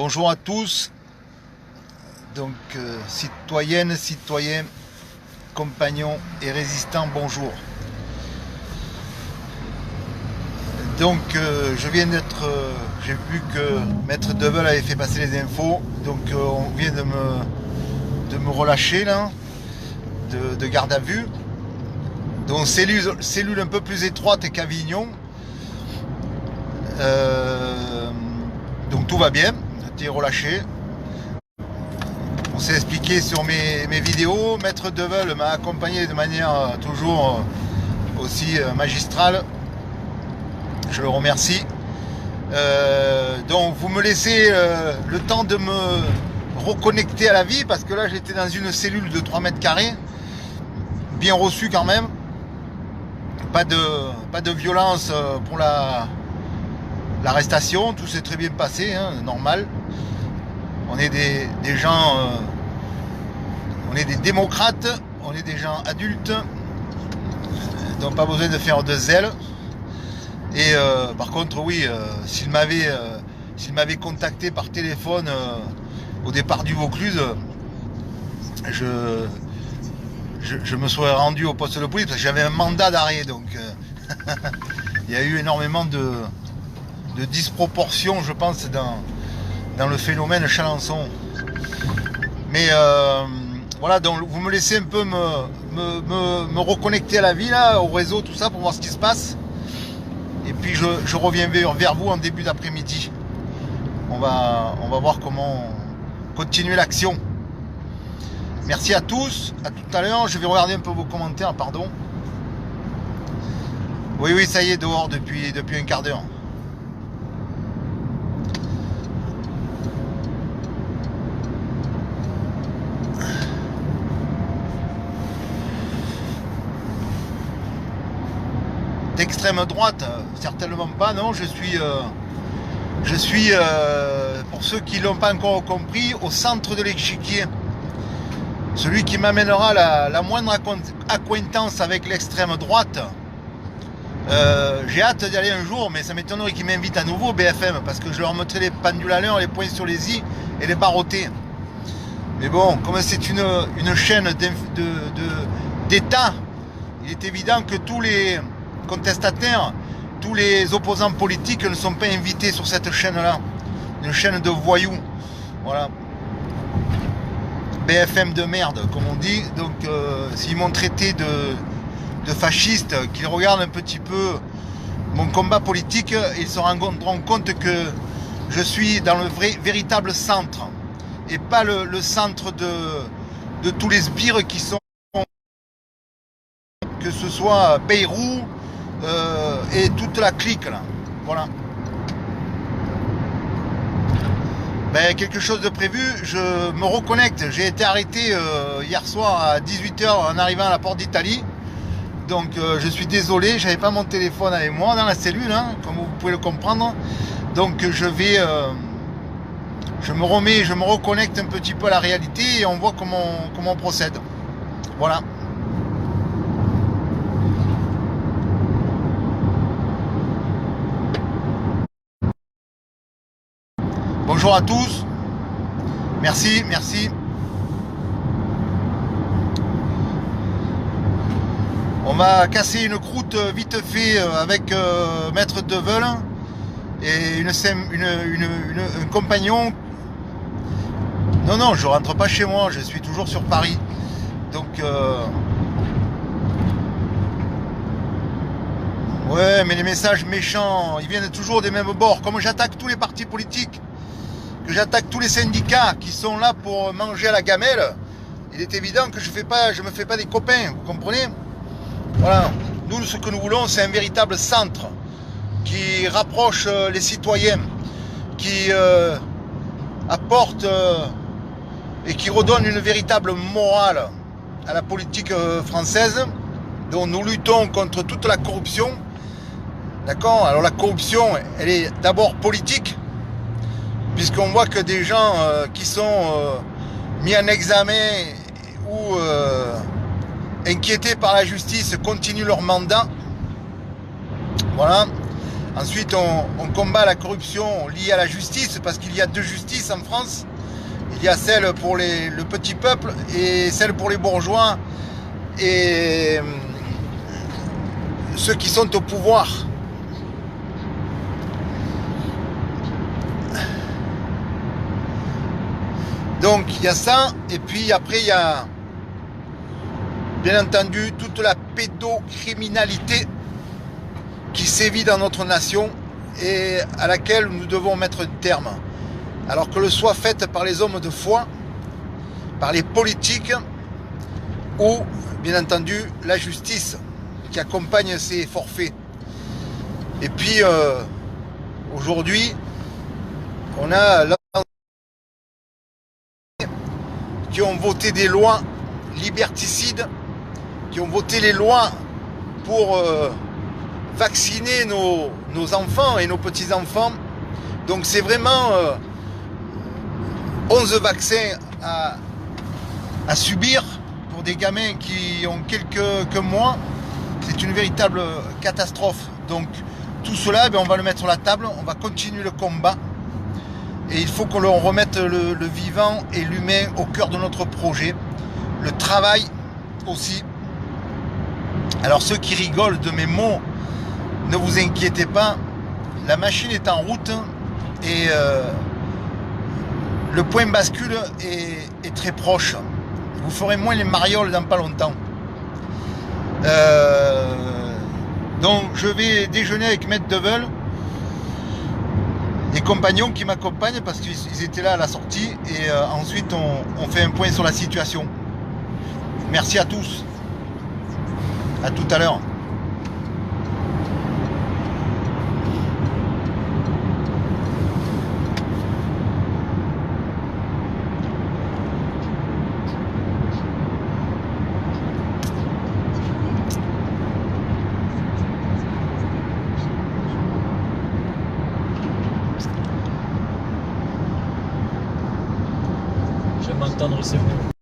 Bonjour à tous, donc citoyennes, citoyens, compagnons et résistants, bonjour. Donc je viens d'être, j'ai vu que Maître Devel avait fait passer les infos, donc on vient de me relâcher là, de garde à vue. Donc cellule un peu plus étroite qu'Avignon. Donc tout va bien, j'étais relâché. On s'est expliqué sur mes vidéos. Maître Devel m'a accompagné de manière toujours aussi magistrale. Je le remercie. Donc vous me laissez le temps de me reconnecter à la vie, parce que là j'étais dans une cellule de 3 mètres carrés, bien reçue quand même. Pas de violence pour l'arrestation, tout s'est très bien passé, hein, normal. On est des gens, on est des démocrates, on est des gens adultes, donc pas besoin de faire de zèle. Et par contre, oui, s'il m'avait contacté par téléphone au départ du Vaucluse, je me serais rendu au poste de police parce que j'avais un mandat d'arrêt. Donc il y a eu énormément de disproportions, je pense, dans le phénomène Chalençon. Mais voilà, donc vous me laissez un peu me reconnecter à la vie, là, au réseau, tout ça, pour voir ce qui se passe. Et puis je reviens vers vous en début d'après-midi. On va voir comment continuer l'action. Merci à tous, à tout à l'heure. Je vais regarder un peu vos commentaires, pardon. Oui, ça y est, dehors depuis un quart d'heure. D'extrême droite, certainement pas, non, je suis pour ceux qui ne l'ont pas encore compris, au centre de l'échiquier. Celui qui m'amènera la moindre acquaintance avec l'extrême droite. J'ai hâte d'y aller un jour, mais ça m'étonnerait qu'ils m'invitent à nouveau, BFM, parce que je leur mettrai les pendules à l'heure, les points sur les i et les barottés. Mais bon, comme c'est une chaîne d'État, il est évident que tous les contestataires, tous les opposants politiques ne sont pas invités sur cette chaîne-là. Une chaîne de voyous. Voilà. BFM de merde, comme on dit. Donc, s'ils m'ont traité de fasciste, qu'ils regardent un petit peu mon combat politique, ils se rendront compte que je suis dans le véritable centre. Et pas le centre de tous les sbires qui sont, que ce soit Bayrou et toute la clique là. Voilà. Ben, quelque chose de prévu, je me reconnecte. J'ai été arrêté hier soir à 18h en arrivant à la porte d'Italie. Donc je suis désolé, j'avais pas mon téléphone avec moi dans la cellule, hein, comme vous pouvez le comprendre. Donc je me reconnecte un petit peu à la réalité et on voit comment on procède. Voilà. Bonjour à tous. Merci. On va casser une croûte vite fait avec Maître Devel et un compagnon. Non, je rentre pas chez moi, je suis toujours sur Paris. Donc ouais, mais les messages méchants, ils viennent toujours des mêmes bords. Comme j'attaque tous les partis politiques, que j'attaque tous les syndicats qui sont là pour manger à la gamelle, il est évident que je me fais pas des copains, vous comprenez? Voilà, nous ce que nous voulons, c'est un véritable centre qui rapproche les citoyens, qui apporte et qui redonne une véritable morale à la politique française, dont nous luttons contre toute la corruption. D'accord? Alors la corruption, elle est d'abord politique, puisqu'on voit que des gens qui sont mis en examen ou inquiétés par la justice continuent leur mandat. Voilà. Ensuite, on combat la corruption liée à la justice, parce qu'il y a deux justices en France. Il y a celle pour le petit peuple et celle pour les bourgeois et ceux qui sont au pouvoir. Donc il y a ça, et puis après il y a bien entendu toute la pédocriminalité qui sévit dans notre nation et à laquelle nous devons mettre un terme. Alors que le soit faite par les hommes de foi, par les politiques ou bien entendu la justice qui accompagne ces forfaits. Et puis aujourd'hui on a qui ont voté des lois liberticides, qui ont voté les lois pour vacciner nos enfants et nos petits-enfants. Donc c'est vraiment 11 vaccins à subir pour des gamins qui ont quelques mois. C'est une véritable catastrophe. Donc tout cela, on va le mettre sur la table, on va continuer le combat. Et il faut qu'on leur remette le vivant et l'humain au cœur de notre projet. Le travail aussi. Alors ceux qui rigolent de mes mots, ne vous inquiétez pas. La machine est en route et le point bascule est très proche. Vous ferez moins les marioles dans pas longtemps. Donc je vais déjeuner avec Maître Deveul. Des compagnons qui m'accompagnent parce qu'ils étaient là à la sortie et ensuite on fait un point sur la situation. Merci à tous. À tout à l'heure. J'aime entendre ces mots.